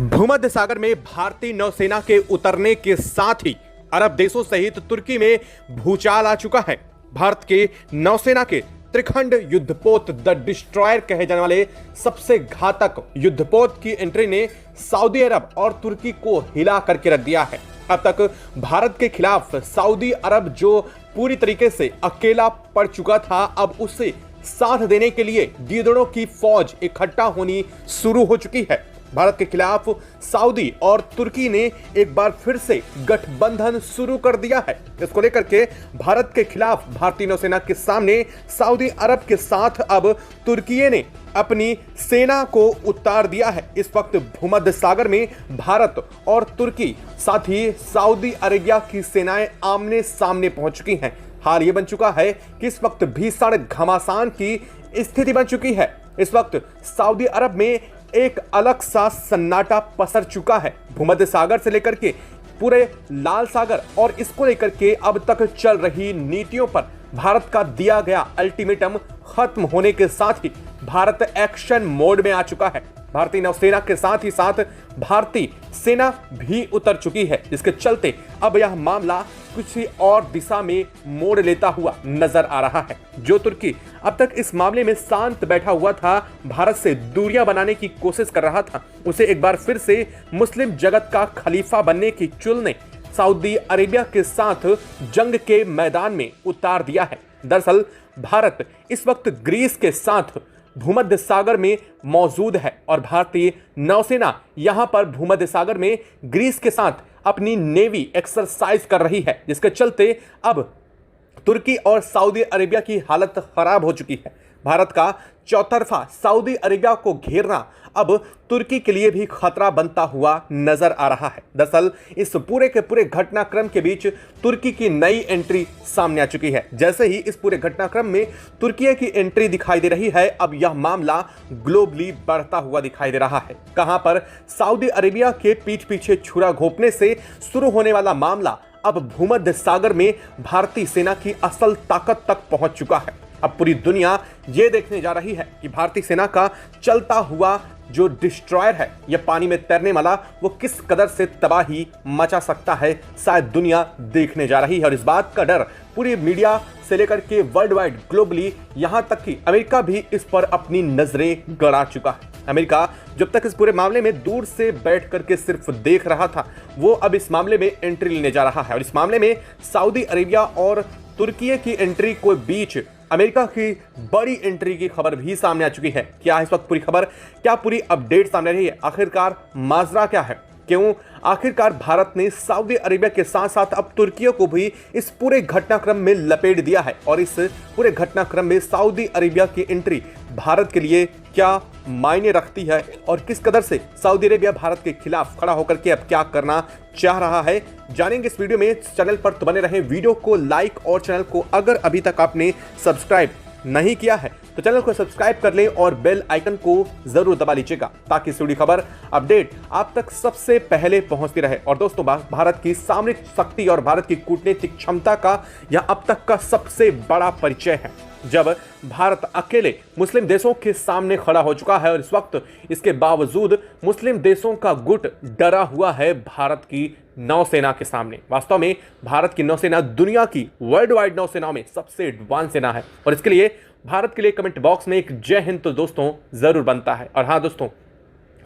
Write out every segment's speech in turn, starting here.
भूमध्य सागर में भारतीय नौसेना के उतरने के साथ ही अरब देशों सहित तुर्की में भूचाल आ चुका है। भारत के नौसेना के त्रिखंड युद्धपोत द डिस्ट्रॉयर कहे जाने वाले सबसे घातक युद्धपोत की एंट्री ने सऊदी अरब और तुर्की को हिला करके रख दिया है। अब तक भारत के खिलाफ सऊदी अरब जो पूरी तरीके से अकेला पड़ चुका था, अब उसे साथ देने के लिए गीदड़ों की फौज इकट्ठा होनी शुरू हो चुकी है। भारत के खिलाफ सऊदी और तुर्की ने एक बार फिर से गठबंधन शुरू कर दिया है। इसको लेकर के भारत के खिलाफ भारतीय नौसेना के सामने सऊदी अरब के साथ अब तुर्की ने अपनी सेना को उतार दिया है। इस वक्त भूमध्य सागर में भारत और तुर्की साथ ही सऊदी अरेबिया की सेनाएं आमने सामने पहुंच चुकी हैं। हाल ये बन चुका है कि इस वक्त भीषण घमासान की स्थिति बन चुकी है। इस वक्त सऊदी अरब में एक अलग सा सन्नाटा पसर चुका है। भूमध्य सागर से लेकर के पूरे लाल सागर और इसको लेकर के अब तक चल रही नीतियों पर भारत का दिया गया अल्टीमेटम खत्म होने के साथ ही भारत एक्शन मोड में आ चुका है। भारतीय नौसेना के साथ ही साथ भारतीय सेना भी उतर चुकी है, जिसके चलते अब यह मामला किसी और दिशा में मोड़ लेता हुआ नजर आ रहा है। जो तुर्की अब तक इस मामले में शांत बैठा हुआ था, भारत से दूरियां बनाने की कोशिश कर रहा था, उसे एक बार फिर से मुस्लिम जगत का खलीफा बनने की चुल ने सऊदी अरेबिया के साथ जंग के मैदान में उतार दिया है। दरअसल भारत इस वक्त ग्रीस के साथ भूमध्य सागर में मौजूद है और भारतीय नौसेना यहां पर भूमध्य सागर में ग्रीस के साथ अपनी नेवी एक्सरसाइज कर रही है, जिसके चलते अब तुर्की और सऊदी अरेबिया की हालत खराब हो चुकी है। भारत का चौतरफा सऊदी अरेबिया को घेरना अब तुर्की के लिए भी खतरा बनता हुआ नजर आ रहा है। दरअसल इस पूरे के पूरे घटनाक्रम के बीच तुर्की की नई एंट्री सामने आ चुकी है। जैसे ही इस पूरे घटनाक्रम में तुर्की की एंट्री दिखाई दे रही है, अब यह मामला ग्लोबली बढ़ता हुआ दिखाई दे रहा है। कहां पर सऊदी अरेबिया के पीठ पीछे छुरा घोंपने से शुरू होने वाला मामला अब भूमध्य सागर में भारतीय सेना की असल ताकत तक पहुंच चुका है। अब पूरी दुनिया ये देखने जा रही है कि भारतीय सेना का चलता हुआ जो डिस्ट्रॉयर है, यह पानी में तैरने वाला, वो किस कदर से तबाही मचा सकता है। शायद दुनिया देखने जा रही है और इस बात का डर पूरी मीडिया से लेकर के वर्ल्ड वाइड ग्लोबली, यहां तक कि अमेरिका भी इस पर अपनी नजरें गड़ा चुका है। अमेरिका जब तक इस पूरे मामले में दूर से बैठ करके सिर्फ देख रहा था, वो अब इस मामले में एंट्री लेने जा रहा है और इस मामले में सऊदी अरेबिया और तुर्की की एंट्री के बीच अमेरिका की बड़ी एंट्री की खबर भी सामने आ चुकी है। क्या इस वक्त पूरी खबर, क्या पूरी अपडेट सामने रही है? आखिरकार माजरा क्या है? क्यों आखिरकार भारत ने सऊदी अरेबिया के साथ साथ अब तुर्की को भी इस पूरे घटनाक्रम में लपेट दिया है और इस पूरे घटनाक्रम में सऊदी अरेबिया की एंट्री भारत के लिए क्या मायने रखती है और किस कदर से सऊदी अरेबिया भारत के खिलाफ खड़ा होकर के अब क्या करना चाह रहा है, जानेंगे इस वीडियो में। चैनल पर तो बने रहें, वीडियो को लाइक और चैनल को अगर अभी तक आपने सब्सक्राइब नहीं किया है तो चैनल को सब्सक्राइब कर लें और बेल आइकन को जरूर दबा लीजिएगा ताकि जुड़ी खबर अपडेट आप तक सबसे पहले पहुंचती रहे। और दोस्तों, भारत की सामरिक शक्ति और भारत की कूटनीतिक क्षमता का यह अब तक का सबसे बड़ा परिचय है, जब भारत अकेले मुस्लिम देशों के सामने खड़ा हो चुका है और इस वक्त इसके बावजूद मुस्लिम देशों का गुट डरा हुआ है भारत की नौसेना के सामने। वास्तव में भारत की नौसेना दुनिया की वर्ल्ड वाइड नौसेनाओं में सबसे एडवांस सेना है और इसके लिए भारत के लिए कमेंट बॉक्स में एक जय हिंद तो दोस्तों जरूर बनता है। और हाँ दोस्तों,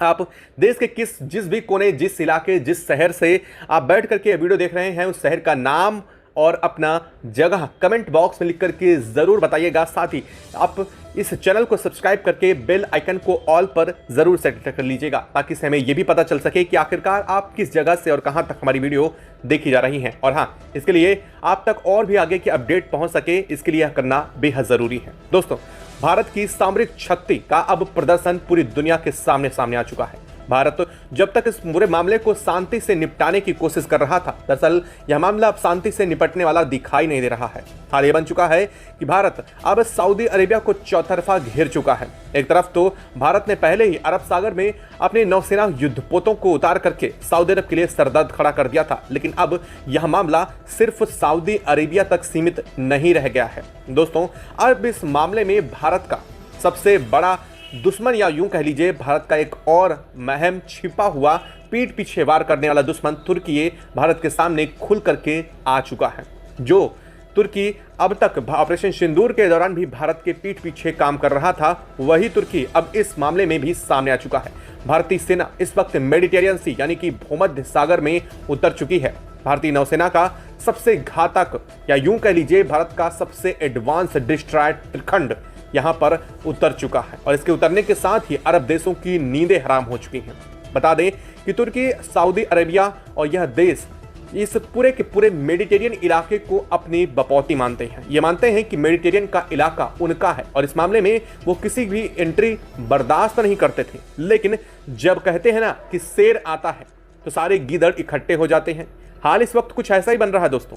आप देश के जिस भी कोने, जिस इलाके, जिस शहर से आप बैठ करके वीडियो देख रहे हैं, उस शहर का नाम और अपना जगह कमेंट बॉक्स में लिख करके ज़रूर बताइएगा। साथ ही आप इस चैनल को सब्सक्राइब करके बेल आइकन को ऑल पर ज़रूर सेट कर लीजिएगा ताकि हमें यह भी पता चल सके कि आखिरकार आप किस जगह से और कहां तक हमारी वीडियो देखी जा रही हैं। और हाँ, इसके लिए आप तक और भी आगे की अपडेट पहुंच सके, इसके लिए यह करना बेहद ज़रूरी है। दोस्तों, भारत की सामरिक शक्ति का अब प्रदर्शन पूरी दुनिया के सामने आ चुका है। भारत जब तक इस पूरे मामले को शांति से निपटाने की कोशिश कर रहा था, दरअसल यह मामला अब शांति से निपटने वाला दिखाई नहीं दे रहा है। हाल ये बन चुका है कि भारत अब सऊदी अरेबिया को चौतरफा घेर चुका है। एक तरफ तो भारत ने पहले ही अरब सागर में अपने नौसेना युद्धपोतों को उतार करके सऊदी अरब के लिए सरदर्द खड़ा कर दिया था, लेकिन अब यह मामला सिर्फ सऊदी अरेबिया तक सीमित नहीं रह गया है। दोस्तों, अब इस मामले में भारत का सबसे बड़ा दुश्मन, या यूं कह लीजिए भारत का एक और महम छिपा हुआ पीठ पीछे वार करने वाला दुश्मन तुर्की भारत के सामने खुल करके आ चुका है। जो तुर्की अब तक ऑपरेशन सिंदूर के दौरान भी भारत के पीठ पीछे काम कर रहा था, वही तुर्की अब इस मामले में भी सामने आ चुका है। भारतीय सेना इस वक्त मेडिटेरियन सी यानी कि भूमध्य सागर में उतर चुकी है। भारतीय नौसेना का सबसे घातक, या यूं कह लीजिए भारत का सबसे एडवांस डिस्ट्रॉयर त्रिखंड यहां पर उतर चुका है, और इसके उतरने के साथ ही अरब देशों की नींदें हराम हो चुकी हैं। बता दें कि तुर्की, सऊदी अरेबिया और यह देश इस पूरे के पूरे मेडिटेरियन इलाके को अपनी बपौती मानते हैं। ये मानते हैं कि मेडिटेरियन का इलाका उनका है, और इस मामले में वो किसी भी एंट्री बर्दाश्त नहीं करते थे। लेकिन जब कहते हैं ना कि शेर आता है तो सारे गीदड़ इकट्ठे हो जाते हैं। हाल इस वक्त कुछ ऐसा ही बन रहा है दोस्तों।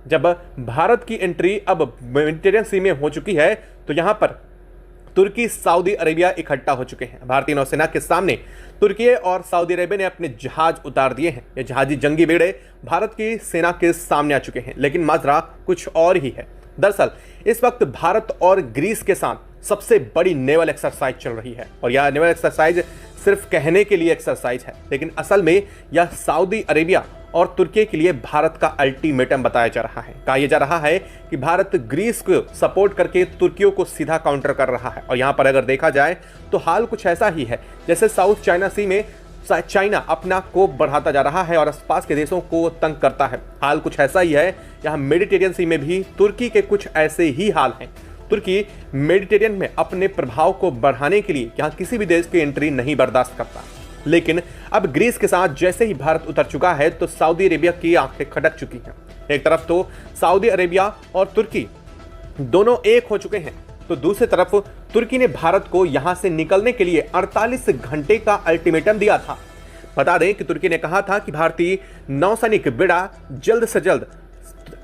जब भारत की एंट्री अब मेडिटेरियन सी में हो चुकी है तो यहां पर तुर्की, सऊदी अरेबिया इकट्ठा हो चुके हैं। भारतीय नौसेना के सामने तुर्की और सऊदी अरेबिया ने अपने जहाज उतार दिए हैं। ये जहाजी जंगी बेड़े भारत की सेना के सामने आ चुके हैं, लेकिन माजरा कुछ और ही है। दरअसल इस वक्त भारत और ग्रीस के साथ सबसे बड़ी नेवल एक्सरसाइज चल रही है, और यह नेवल एक्सरसाइज सिर्फ कहने के लिए एक्सरसाइज है, लेकिन असल में यह सऊदी अरेबिया और तुर्की के लिए भारत का अल्टीमेटम बताया जा रहा है। कहा यह जा रहा है कि भारत ग्रीस को सपोर्ट करके तुर्कियों को सीधा काउंटर कर रहा है। और यहां पर अगर देखा जाए तो हाल कुछ ऐसा ही है जैसे साउथ चाइना सी में चाइना अपना कोप बढ़ाता जा रहा है और आसपास के देशों को तंग करता है। हाल कुछ ऐसा ही है यहाँ मेडिटेरियन सी में भी तुर्की के कुछ ऐसे ही हाल हैं। तुर्की मेडिटेरियन में अपने प्रभाव को बढ़ाने के लिए यहाँ किसी भी देश की एंट्री नहीं बर्दाश्त करता, लेकिन अब ग्रीस के साथ जैसे ही भारत उतर चुका है तो सऊदी अरेबिया की आंखें खटक चुकी हैं। एक तरफ तो सऊदी अरेबिया और तुर्की दोनों एक हो चुके हैं, तो दूसरी तरफ तुर्की ने भारत को यहां से निकलने के लिए 48 घंटे का अल्टीमेटम दिया था। बता दें कि तुर्की ने कहा था कि भारतीय नौसैनिक बेड़ा जल्द से जल्द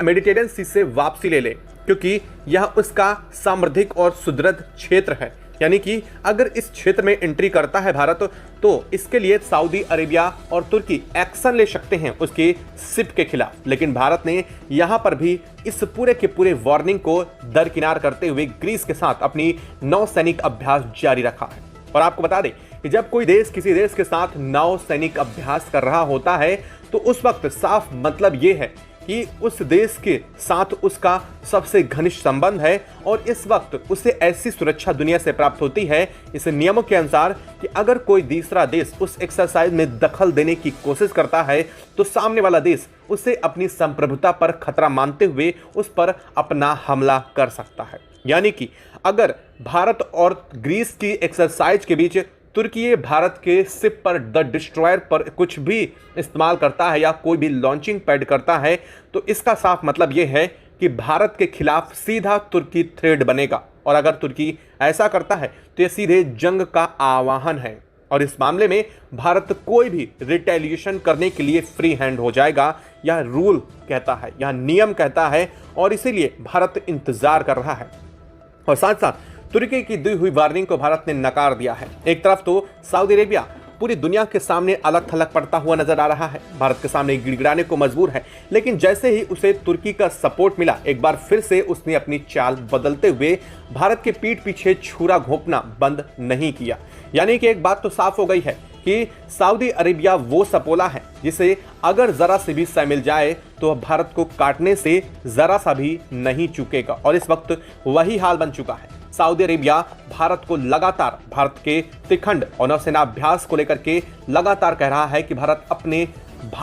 मेडिटेरियन सी से वापसी ले ले, क्योंकि यह उसका सामरिक और सुदृढ़ क्षेत्र है। यानी कि अगर इस क्षेत्र में एंट्री करता है भारत तो इसके लिए सऊदी अरेबिया और तुर्की एक्शन ले सकते हैं उसके शिप के खिलाफ। लेकिन भारत ने यहां पर भी इस पूरे के पूरे वार्निंग को दरकिनार करते हुए ग्रीस के साथ अपनी नौसैनिक अभ्यास जारी रखा है। और आपको बता दें कि जब कोई देश किसी देश के साथ नौसैनिक अभ्यास कर रहा होता है तो उस वक्त साफ मतलब ये है कि उस देश के साथ उसका सबसे घनिष्ठ संबंध है, और इस वक्त उसे ऐसी सुरक्षा दुनिया से प्राप्त होती है इस नियमों के अनुसार कि अगर कोई दूसरा देश उस एक्सरसाइज में दखल देने की कोशिश करता है तो सामने वाला देश उसे अपनी संप्रभुता पर खतरा मानते हुए उस पर अपना हमला कर सकता है। यानी कि अगर भारत और ग्रीस की एक्सरसाइज के बीच तुर्की भारत के शिप पर द डिस्ट्रॉयर पर कुछ भी इस्तेमाल करता है या कोई भी लॉन्चिंग पैड करता है तो इसका साफ मतलब यह है कि भारत के खिलाफ सीधा तुर्की थ्रेड बनेगा, और अगर तुर्की ऐसा करता है तो यह सीधे जंग का आह्वान है, और इस मामले में भारत कोई भी रिटेलिएशन करने के लिए फ्री हैंड हो जाएगा। यह रूल कहता है, यह नियम कहता है, और इसीलिए भारत इंतजार कर रहा है। और साथ साथ तुर्की की दी हुई वार्निंग को भारत ने नकार दिया है। एक तरफ तो सऊदी अरेबिया पूरी दुनिया के सामने अलग थलग पड़ता हुआ नजर आ रहा है, भारत के सामने गिड़गिड़ाने को मजबूर है, लेकिन जैसे ही उसे तुर्की का सपोर्ट मिला एक बार फिर से उसने अपनी चाल बदलते हुए भारत के पीठ पीछे छुरा घोंपना बंद नहीं किया। यानी कि एक बात तो साफ हो गई है कि सऊदी अरेबिया वो सपोला है जिसे अगर जरा से भी सह मिल जाए तो भारत को काटने से जरा सा भी नहीं चूकेगा, और इस वक्त वही हाल बन चुका है। सऊदी अरेबिया भारत को लगातार भारत के त्रिखंड और नौसेना अभ्यास को लेकर के लगातार कह रहा है कि भारत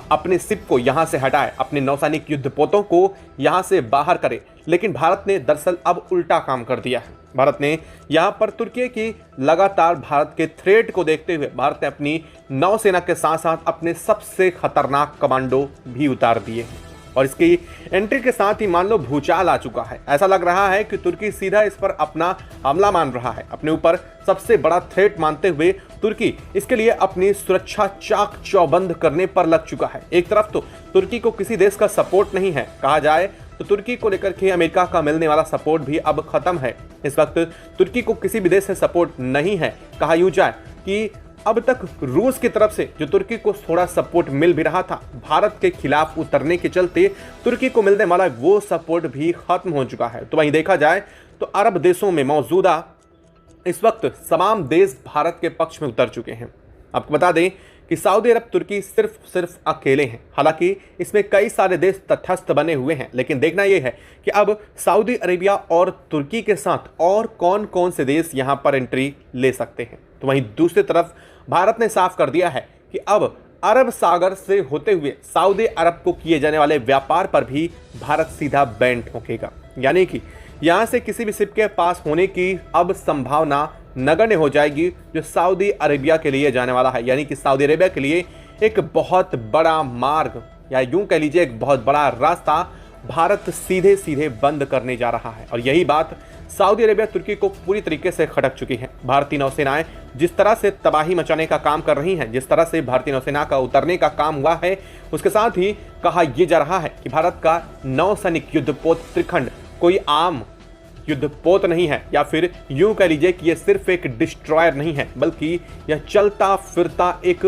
अपने शिप को यहां से हटाए, अपने नौसैनिक युद्धपोतों को यहां से बाहर करे। लेकिन भारत ने दरअसल अब उल्टा काम कर दिया है। भारत ने यहां पर तुर्की की लगातार भारत के थ्रेट को देखते हुए भारत ने अपनी नौसेना के साथ साथ अपने सबसे खतरनाक कमांडो भी उतार दिए हैं, और इसकी एंट्री के साथ ही मान लो भूचाल आ चुका है। ऐसा लग रहा है कि तुर्की सीधा इस पर अपना हमला मान रहा है, अपने ऊपर सबसे बड़ा थ्रेट मानते हुए तुर्की इसके लिए अपनी सुरक्षा चाक चौबंद करने पर लग चुका है। एक तरफ तो तुर्की को किसी देश का सपोर्ट नहीं है, कहा जाए तो तुर्की को लेकर के अमेरिका का मिलने वाला सपोर्ट भी अब खत्म है। इस वक्त तुर्की को किसी भी देश से सपोर्ट नहीं है। कहा यूं जाए कि अब तक रूस की तरफ से जो तुर्की को थोड़ा सपोर्ट मिल भी रहा था, भारत के खिलाफ उतरने के चलते तुर्की को मिलने वाला वो सपोर्ट भी खत्म हो चुका है। तो वहीं देखा जाए तो अरब देशों में मौजूदा इस वक्त तमाम देश भारत के पक्ष में उतर चुके हैं। आपको बता दें कि सऊदी अरब तुर्की सिर्फ अकेले हैं। हालांकि इसमें कई सारे देश तटस्थ बने हुए हैं, लेकिन देखना यह है कि अब सऊदी अरेबिया और तुर्की के साथ और कौन कौन से देश यहां पर एंट्री ले सकते हैं। तो वहीं दूसरी तरफ भारत ने साफ कर दिया है कि अब अरब सागर से होते हुए सऊदी अरब को किए जाने वाले व्यापार पर भी भारत सीधा बैन ठोकेगा। यानी कि यहां से किसी भी शिप के पास होने की अब संभावना नगण्य हो जाएगी, जो सऊदी अरेबिया के लिए जाने वाला है। यानी कि सऊदी अरेबिया के लिए एक बहुत बड़ा मार्ग, या यूं कह लीजिए एक बहुत बड़ा रास्ता भारत सीधे सीधे बंद करने जा रहा है। और यही बात सऊदी अरेबिया तुर्की को पूरी तरीके से खटक चुकी है। भारतीय नौसेनाएं जिस तरह से तबाही मचाने का काम कर रही हैं, जिस तरह से भारतीय नौसेना का उतरने का काम हुआ है, उसके साथ ही कहा यह जा रहा है कि भारत का नौसैनिक युद्धपोत त्रिखंड कोई आम युद्धपोत नहीं है, या फिर यूं कह लीजिए कि यह सिर्फ एक डिस्ट्रॉयर नहीं है, बल्कि यह चलता फिरता एक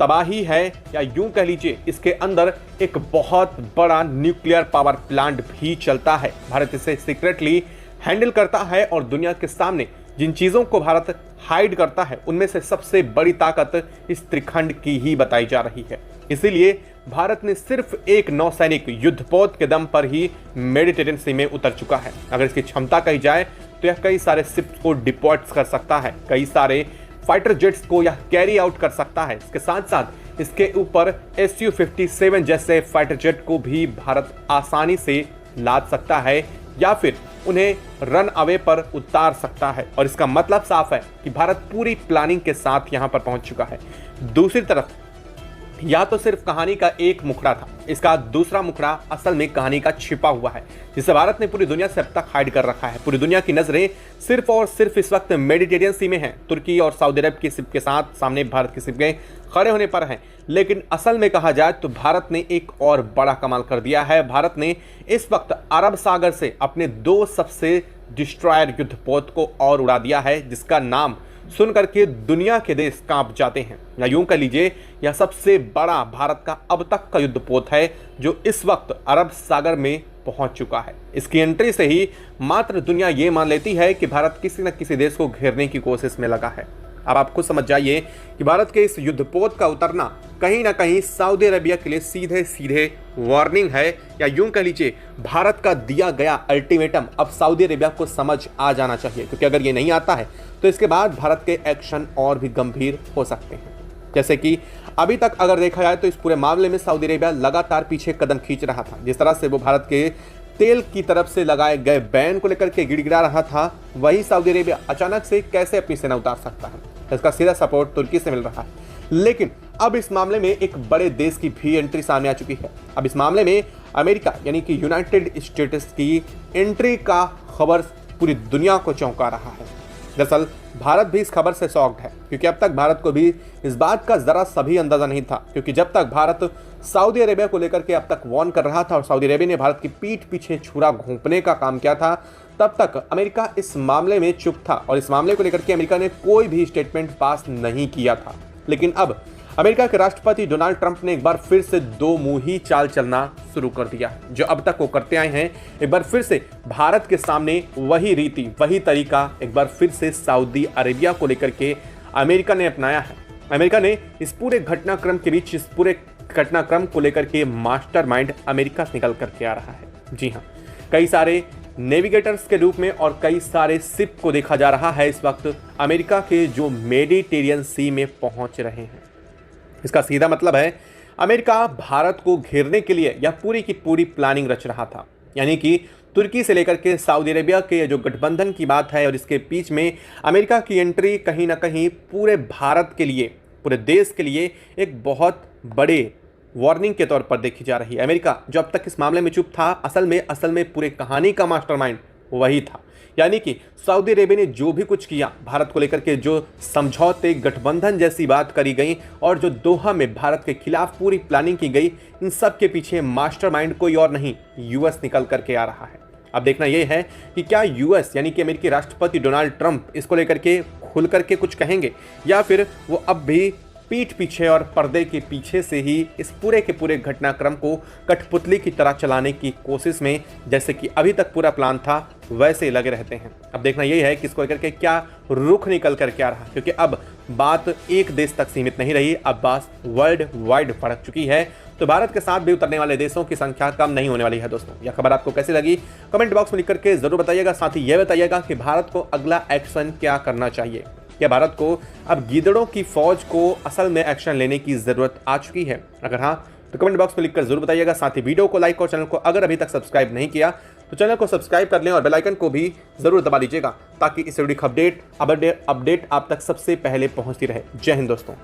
तबाही है, या यूं कह लीजिए इसके अंदर एक बहुत बड़ा न्यूक्लियर पावर प्लांट भी चलता है। भारत इसे सीक्रेटली हैंडल करता है और दुनिया के सामने जिन चीज़ों को भारत हाइड करता है, उनमें से सबसे बड़ी ताकत इस त्रिखंड की ही बताई जा रही है। इसीलिए भारत ने सिर्फ एक नौसैनिक युद्धपोत के दम पर ही मेडिटेरियन सी में उतर चुका है। अगर इसकी क्षमता कही जाए तो यह कई सारे शिप्स को डिप्लॉय कर सकता है, कई सारे फाइटर जेट्स को यह कैरी आउट कर सकता है। इसके साथ साथ इसके ऊपर Su-57 जैसे फाइटर जेट को भी भारत आसानी से लाद सकता है, या फिर उन्हें रन अवे पर उतार सकता है। और इसका मतलब साफ है कि भारत पूरी प्लानिंग के साथ यहां पर पहुंच चुका है। दूसरी तरफ या तो सिर्फ कहानी का एक मुखड़ा था, इसका दूसरा मुखड़ा असल में कहानी का छिपा हुआ है, जिसे भारत ने पूरी दुनिया से अब तक हाइड कर रखा है। पूरी दुनिया की नजरें सिर्फ और सिर्फ इस वक्त मेडिटेरियन सी में है। तुर्की और सऊदी अरब की शिप के साथ सामने भारत की शिप के खड़े होने पर हैं, लेकिन असल में कहा जाए तो भारत ने एक और बड़ा कमाल कर दिया है। भारत ने इस वक्त अरब सागर से अपने 2 सबसे डिस्ट्रॉयर युद्धपोत को और उड़ा दिया है, जिसका नाम सुन करके दुनिया के देश कांप जाते हैं। या यूं कह लीजिए यह सबसे बड़ा भारत का अब तक का युद्धपोत है, जो इस वक्त अरब सागर में पहुंच चुका है। इसकी एंट्री से ही मात्र दुनिया ये मान लेती है कि भारत किसी न किसी देश को घेरने की कोशिश में लगा है। अब आप खुद समझ जाइए कि भारत के इस युद्धपोत का उतरना कहीं ना कहीं सऊदी अरेबिया के लिए सीधे सीधे वार्निंग है, या यूं कह लीजिए भारत का दिया गया अल्टीमेटम अब सऊदी अरेबिया को समझ आ जाना चाहिए, क्योंकि अगर ये नहीं आता है तो इसके बाद भारत के एक्शन और भी गंभीर हो सकते हैं। जैसे कि अभी तक अगर देखा जाए तो इस पूरे मामले में सऊदी अरेबिया लगातार पीछे कदम खींच रहा था। जिस तरह से वो भारत के तेल की तरफ से लगाए गए बैन को लेकर के गिड़गिड़ा रहा था, वही सऊदी अरेबिया अचानक से कैसे अपनी सेना उतार सकता है। इसका सीधा सपोर्ट तुर्की से मिल रहा है। लेकिन अब इस मामले में एक बड़े देश की भी एंट्री सामने आ चुकी है। अब इस मामले में अमेरिका यानी कि यूनाइटेड स्टेट्स की एंट्री का खबर पूरी दुनिया को चौंका रहा है। दरअसल भारत भी इस खबर से शॉक्ड है, क्योंकि अब तक भारत को भी इस बात का जरा सा भी अंदाजा नहीं था। क्योंकि जब तक भारत सऊदी अरेबिया को लेकर के अब तक वार्न कर रहा था और सऊदी अरेबिया ने भारत की पीठ पीछे छुरा घोंपने का काम किया था, तब तक अमेरिका इस मामले में चुप था और इस मामले को लेकर के अमेरिका ने कोई भी स्टेटमेंट पास नहीं किया था। लेकिन अब अमेरिका के राष्ट्रपति डोनाल्ड ट्रंप ने एक बार फिर से 2 मुंही चाल चलना शुरू कर दिया, जो अब तक वो करते आए हैं। एक बार फिर से भारत के सामने वही रीति, वही तरीका एक बार फिर से सऊदी अरेबिया को लेकर के अमेरिका ने अपनाया है। अमेरिका ने इस पूरे घटनाक्रम के बीच, इस पूरे घटनाक्रम को लेकर के मास्टरमाइंड अमेरिका से निकल करके आ रहा है। जी हाँ, कई सारे नेविगेटर्स के रूप में और कई सारे शिप को देखा जा रहा है इस वक्त अमेरिका के, जो मेडिटेरियन सी में पहुंच रहे हैं। इसका सीधा मतलब है अमेरिका भारत को घेरने के लिए यह पूरी की पूरी प्लानिंग रच रहा था। यानी कि तुर्की से लेकर के सऊदी अरेबिया के जो गठबंधन की बात है और इसके बीच में अमेरिका की एंट्री कहीं ना कहीं पूरे भारत के लिए, पूरे देश के लिए एक बहुत बड़े वार्निंग के तौर पर देखी जा रही है। अमेरिका जो अब तक इस मामले में चुप था, असल में पूरे कहानी का मास्टरमाइंड वही था। यानी कि सऊदी अरेबिया ने जो भी कुछ किया, भारत को लेकर के जो समझौते, गठबंधन जैसी बात करी गई और जो दोहा में भारत के खिलाफ पूरी प्लानिंग की गई, इन सब के पीछे मास्टरमाइंड कोई और नहीं, यूएस निकल करके आ रहा है। अब देखना यह है कि क्या यूएस यानी कि अमेरिकी राष्ट्रपति डोनाल्ड ट्रंप इसको लेकर के खुल करके कुछ कहेंगे, या फिर वो अब भी पीठ पीछे और पर्दे के पीछे से ही इस पूरे के पूरे घटनाक्रम को कठपुतली की तरह चलाने की कोशिश में, जैसे कि अभी तक पूरा प्लान था, वैसे लगे रहते हैं। अब देखना यही है कि इसको लेकर के क्या रुख निकल करके आ रहा, क्योंकि अब बात एक देश तक सीमित नहीं रही, अब बात वर्ल्ड वाइड भड़क चुकी है। तो भारत के साथ भी उतरने वाले देशों की संख्या कम नहीं होने वाली है। दोस्तों, यह खबर आपको कैसी लगी कमेंट बॉक्स में लिख करके जरूर बताइएगा। साथ ही यह बताइएगा कि भारत को अगला एक्शन क्या करना चाहिए। क्या भारत को अब गीदड़ों की फौज को असल में एक्शन लेने की जरूरत आ चुकी है? अगर हाँ तो कमेंट बॉक्स में लिखकर जरूर बताइएगा। साथ ही वीडियो को लाइक और चैनल को अगर अभी तक सब्सक्राइब नहीं किया तो चैनल को सब्सक्राइब कर लें और बेल आइकन को भी जरूर दबा लीजिएगा, ताकि इस वीडियो की अपडेट आप तक सबसे पहले पहुंचती रहे। जय हिंद दोस्तों।